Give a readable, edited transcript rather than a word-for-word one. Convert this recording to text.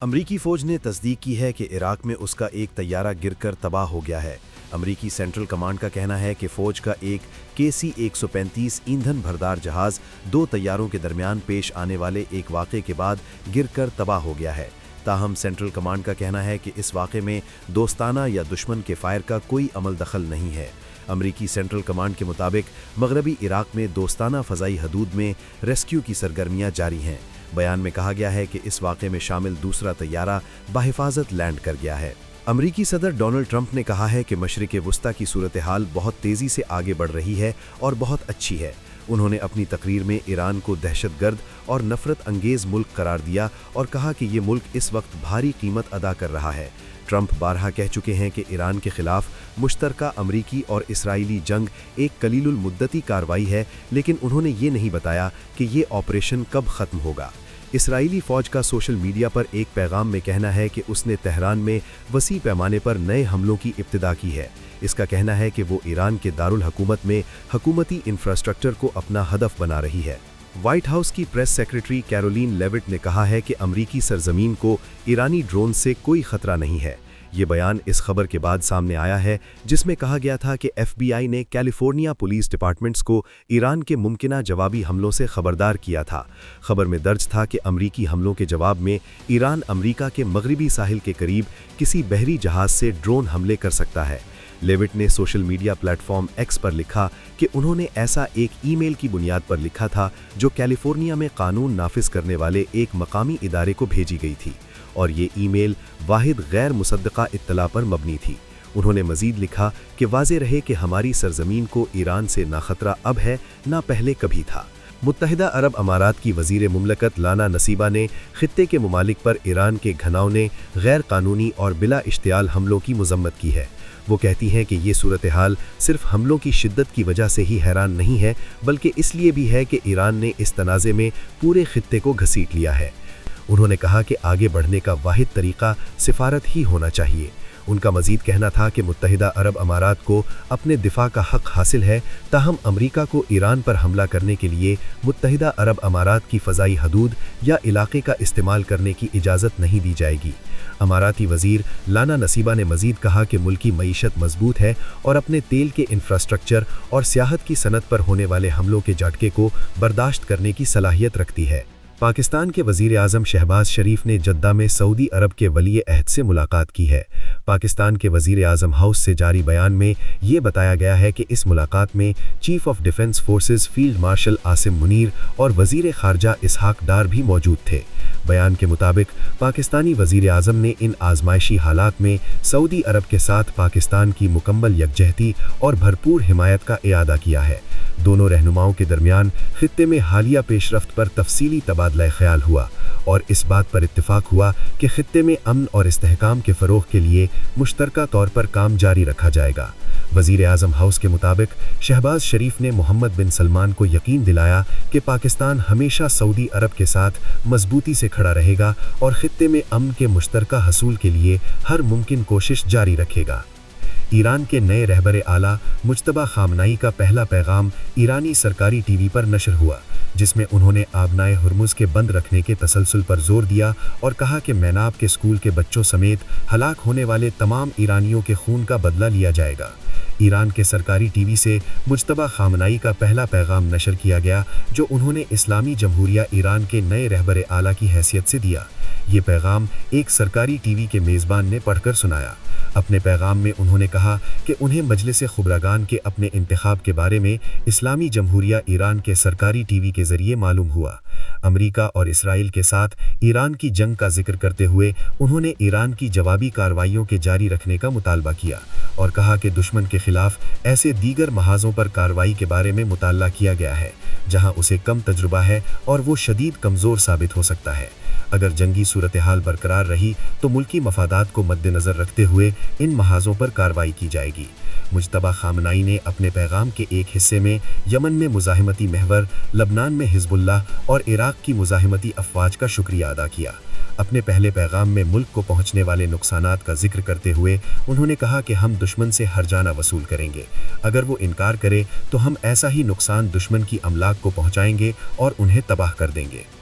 अमरीकी फ़ौज ने तस्दीक की है कि इराक में उसका एक तैयारा गिरकर तबाह हो गया है। अमरीकी सेंट्रल कमांड का कहना है कि फ़ौज का एक KC-135 ईंधन भरदार जहाज़ दो तैयारों के दरमियान पेश आने वाले एक वाक़े के बाद गिरकर तबाह हो गया है। ताहम सेंट्रल कमांड का कहना है कि इस वाक़े में दोस्ताना या दुश्मन के फायर का कोई अमल दखल नहीं है। अमरीकी सेंट्रल कमांड के मुताबिक मगरबी इराक में दोस्ताना फ़ज़ाई हदूद में रेस्क्यू की सरगर्मियाँ जारी हैं। बयान में कहा गया है कि इस वाक़े में शामिल दूसरा तैयारा बाहिफाजत लैंड कर गया है। अमरीकी सदर डोनाल्ड ट्रंप ने कहा है कि मशरिक़ वुस्ता की सूरत हाल बहुत तेज़ी से आगे बढ़ रही है और बहुत अच्छी है। उन्होंने अपनी तकरीर में ईरान को दहशतगर्द और नफ़रत अंगेज़ मुल्क करार दिया और कहा कि ये मुल्क इस वक्त भारी कीमत अदा कर रहा है। ट्रंप बारहा कह चुके हैं कि ईरान के खिलाफ मुश्तरका अमरीकी और इसराइली जंग एक कलीलुल मुद्दती कार्रवाई है, लेकिन उन्होंने ये नहीं बताया कि ये ऑपरेशन कब ख़त्म होगा। इसराइली फ़ौज का सोशल मीडिया पर एक पैगाम में कहना है कि उसने तेहरान में वसी पैमाने पर नए हमलों की इब्तिदा की है। इसका कहना है कि वो ईरान के दारुल हुकूमत में हुकूमती इंफ्रास्ट्रक्चर को अपना हदफ बना रही है। व्हाइट हाउस की प्रेस सेक्रेटरी कैरोलीन लेविट ने कहा है कि अमरीकी सरजमीन को ईरानी ड्रोन से कोई खतरा नहीं है। ये बयान इस खबर के बाद सामने आया है जिसमें कहा गया था कि FBI ने कैलिफोर्निया पुलिस डिपार्टमेंट्स को ईरान के मुमकिना जवाबी हमलों से खबरदार किया था। खबर में दर्ज था कि अमरीकी हमलों के जवाब में ईरान अमरीका के मगरबी साहिल के करीब किसी बहरी जहाज़ से ड्रोन हमले कर सकता है। लेविट ने सोशल मीडिया प्लेटफॉर्म X पर लिखा कि उन्होंने ऐसा एक ईमेल की बुनियाद पर लिखा था जो कैलिफोर्निया में कानून नाफिज करने वाले एक मकामी इदारे को भेजी गई थी, और ये ईमेल वाहिद गैर मुसद्दक़ा इत्तला पर मबनी थी। उन्होंने मज़ीद लिखा कि वाज़े रहे कि हमारी सरजमीन को ईरान से ना खतरा अब है ना पहले कभी था। मुत्तहिदा अरब अमारात की वज़ीर मुमलकत लाना नसीबा ने खित्ते के मुमालिक पर ईरान के घनावने गैर कानूनी और बिला इश्तियाल हमलों की मज़म्मत की है। वो कहती हैं कि ये सूरत हाल सिर्फ हमलों की शिद्दत की वजह से ही हैरान नहीं है, बल्कि इसलिए भी है कि ईरान ने इस तनाज़े में पूरे खित्ते को घसीट लिया है। उन्होंने कहा कि आगे बढ़ने का वाहिद तरीक़ा सिफारत ही होना चाहिए। उनका मज़ीद कहना था कि मुत्तहिदा अरब अमारात को अपने दिफा का हक़ हासिल है, ताहम अमरीका को ईरान पर हमला करने के लिए मुत्तहिदा अरब अमारात की फ़ज़ाई हदूद या इलाक़े का इस्तेमाल करने की इजाज़त नहीं दी जाएगी। अमाराती वज़ीर लाना नसीबा ने मज़ीद कहा कि मुल्की मईशत मजबूत है और अपने तेल के इंफ्रास्ट्रक्चर और सियाहत की सनत पर होने वाले हमलों के झटके को बर्दाश्त करने की सलाहियत रखती है। पाकिस्तान के वज़ीर आज़म शहबाज शरीफ ने जद्दा में सऊदी अरब के वली अहद से मुलाकात की है। पाकिस्तान के वज़ीर आज़म हाउस से जारी बयान में ये बताया गया है कि इस मुलाकात में chief of defence forces field marshal Asim Munir और वज़ीर ख़ारजा इसहाक डार भी मौजूद थे। बयान के मुताबिक पाकिस्तानी वज़ीर आज़म ने इन आज़माइशी हालात में सऊदी अरब के साथ पाकिस्तान की मुकम्मल यकजहती और भरपूर हिमायत का इआदा किया है। दोनों रहनुमाओं के दरमियान खित्ते में हालिया पेशरफ्त पर तफसीली तबादला ख्याल हुआ और इस बात पर इत्तिफाक हुआ कि खित्ते में अमन और इस्तेहकाम के फ़रोग़ के लिए मुश्तरका तौर पर काम जारी रखा जाएगा। वज़ीर आज़म हाउस के मुताबिक शहबाज शरीफ ने मोहम्मद बिन सलमान को यकीन दिलाया कि पाकिस्तान हमेशा सऊदी अरब के साथ मजबूती से खड़ा रहेगा और खित्ते में अमन के मुश्तरका हसूल के लिए हर मुमकिन कोशिश जारी रखेगा। ईरान के नए रहबर आला मुज्तबा खामनाई का पहला पैगाम ईरानी सरकारी टीवी पर नशर हुआ, जिसमें उन्होंने आबनाए हुर्मुज़ के बंद रखने के तसलसल पर जोर दिया और कहा कि मैनाब के स्कूल के बच्चों समेत हलाक होने वाले तमाम ईरानियों के खून का बदला लिया जाएगा। ईरान के सरकारी टीवी से मुज्तबा खामनाई का पहला पैगाम नशर किया गया, जो उन्होंने इस्लामी जमहूरिया ईरान के नए रहबर आला की हैसियत से दिया। ये पैगाम एक सरकारी टीवी के मेज़बान ने पढ़कर सुनाया। अपने पैगाम में उन्होंने कहा कि उन्हें मजलिस खुबरागान के अपने इंतखाब के बारे में इस्लामी जमहूरिया ईरान के सरकारी टीवी के ज़रिए मालूम हुआ। अमरीका और इसराइल के साथ ईरान की जंग का जिक्र करते हुए उन्होंने ईरान की जवाबी कार्रवाइयों के जारी रखने का मुतालबा किया और कहा कि दुश्मन के खिलाफ ऐसे दीगर महाज़ों पर कार्रवाई के बारे में मुताल्ला किया गया है जहां उसे कम तजुर्बा है और वो शदीद कमज़ोर साबित हो सकता है। अगर जंगी सूरत हाल बरकरार रही तो मुल्की मफादात को मद्देनज़र रखते हुए इन महाज़ों पर कार्रवाई की जाएगी। मुज्तबा खामनाई ने अपने पैगाम के एक हिस्से में यमन में मुज़ाहिमती महवर, लबनान में हिज़्बुल्लाह और इराक़ की मुज़ाहिमती अफ़वाज का शुक्रिया अदा किया। अपने पहले पैगाम में मुल्क को पहुँचने वाले नुकसानात का जिक्र करते हुए उन्होंने कहा कि हम दुश्मन से हर्जाना वसूल करेंगे। अगर वो इनकार करे तो हम ऐसा ही नुकसान दुश्मन की अमलाक को पहुँचाएंगे और उन्हें तबाह कर देंगे।